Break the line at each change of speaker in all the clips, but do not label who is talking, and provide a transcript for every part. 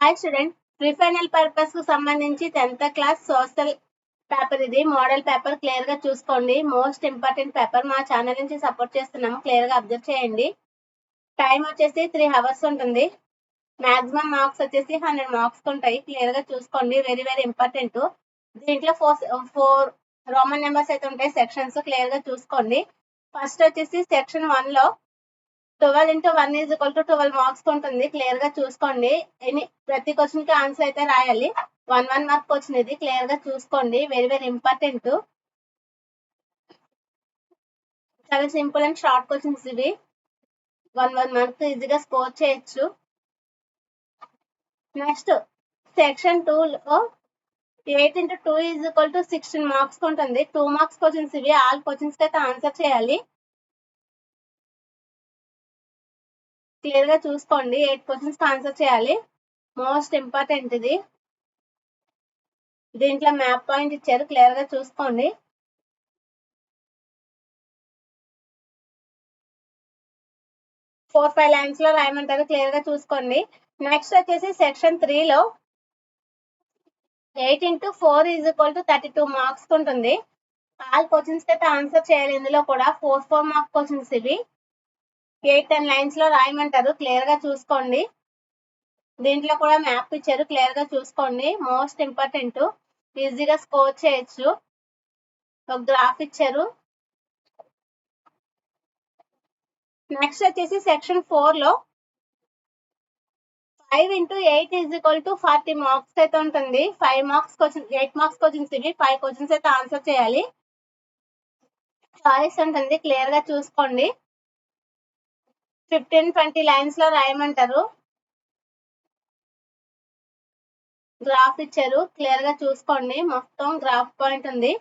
Hi student, pre final purpose కు సంబంధించి 10th class social paper ఇది మోడల్ పేపర్. క్లియర్ గా చూసుకోండి. Most important paper. మా ఛానల్ నుంచి సపోర్ట్ చేస్తున్నాము. క్లియర్ గా అబ్జర్వ్ చేయండి. టైం వచ్చేసి 3 hours ఉంటుంది. మాక్సిమం మార్క్స్ వచ్చేసి 100 మార్క్స్ ఉంటాయి. క్లియర్ గా చూసుకోండి. Very very important. దీంట్లో ఫోర్ రోమన్ నెంబర్స్ అయితే ఉంటాయి. సెక్షన్స్ క్లియర్ గా చూసుకోండి. ఫస్ట్ వచ్చేసి సెక్షన్ 1 లో 12 into 1 is equal to 12 marks ఉంటుంది. క్లియర్ గా చూసుకోండి. ప్రతి క్వశ్చన్ కి ఆన్సర్ అయితే రాయాలి. 1 మార్క్ క్వశ్చన్ ఇది. క్లియర్ గా చూసుకోండి. Very very important. చాలా సింపుల్ అండ్ షార్ట్ క్వశ్చన్స్ ఇవి. 1 మార్క్ ఈజీగా స్కోర్ చేయొచ్చు. నెక్స్ట్ సెక్షన్ 2 లో 8 into 2 is equal to 16 marks ఉంటుంది. 2 మార్క్స్ క్వశ్చన్స్ ఇవి. ఆల్ క్వశ్చన్స్ కి అయితే ఆన్సర్ చేయాలి. క్లియర్ గా చూసుకోండి. 8 క్వశ్చన్స్ ఆన్సర్ చేయాలి. మోస్ట్ ఇంపార్టెంట్ ఇది. దీంట్లో మ్యాప్ పాయింట్ ఇచ్చారు. క్లియర్ గా చూసుకోండి. ఫోర్ 5 లైన్స్ లో రాయమంటారు. క్లియర్ గా చూసుకోండి. నెక్స్ట్ వచ్చేసి సెక్షన్ 3 లో 8 into 4 is equal to 32 marks ఉంటుంది. ఆల్ క్వశ్చన్స్ అయితే ఆన్సర్ చేయాలి. ఇందులో కూడా 4 మార్క్ క్వశ్చన్స్ ఇవి. 8-10 లైన్స్ లో రాయమంటారు. క్లియర్ గా చూసుకోండి. దీంట్లో కూడా మ్యాప్ ఇచ్చారు. క్లియర్ గా చూసుకోండి. Most important. ఈజీగా స్కోర్ చేయొచ్చు. ఒక గ్రాఫ్ ఇచ్చారు. నెక్స్ట్ వచ్చేసి సెక్షన్ 4 లో 5 into 8 is equal to 40 marks అయితే ఉంటుంది. 8 మార్క్స్ క్వశ్చన్స్ ఇవి. 5 క్వశ్చన్స్ అయితే ఆన్సర్ చేయాలి. చాయిస్ ఉంటుంది. క్లియర్ గా చూసుకోండి. 15-20 లైన్స్ లో రాయమంటారు. గ్రాఫ్ ఇచ్చారు. క్లియర్ గా చూసుకోండి. మొత్తం గ్రాఫ్ పాయింట్ ఉంది.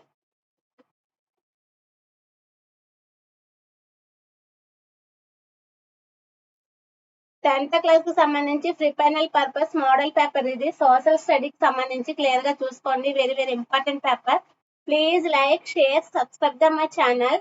టెన్త్ క్లాస్ కు సంబంధించి pre final purpose model paper ఇది. సోషల్ స్టడీకి సంబంధించి క్లియర్ గా చూసుకోండి. Very very important paper. Please like, share, subscribe the my channel.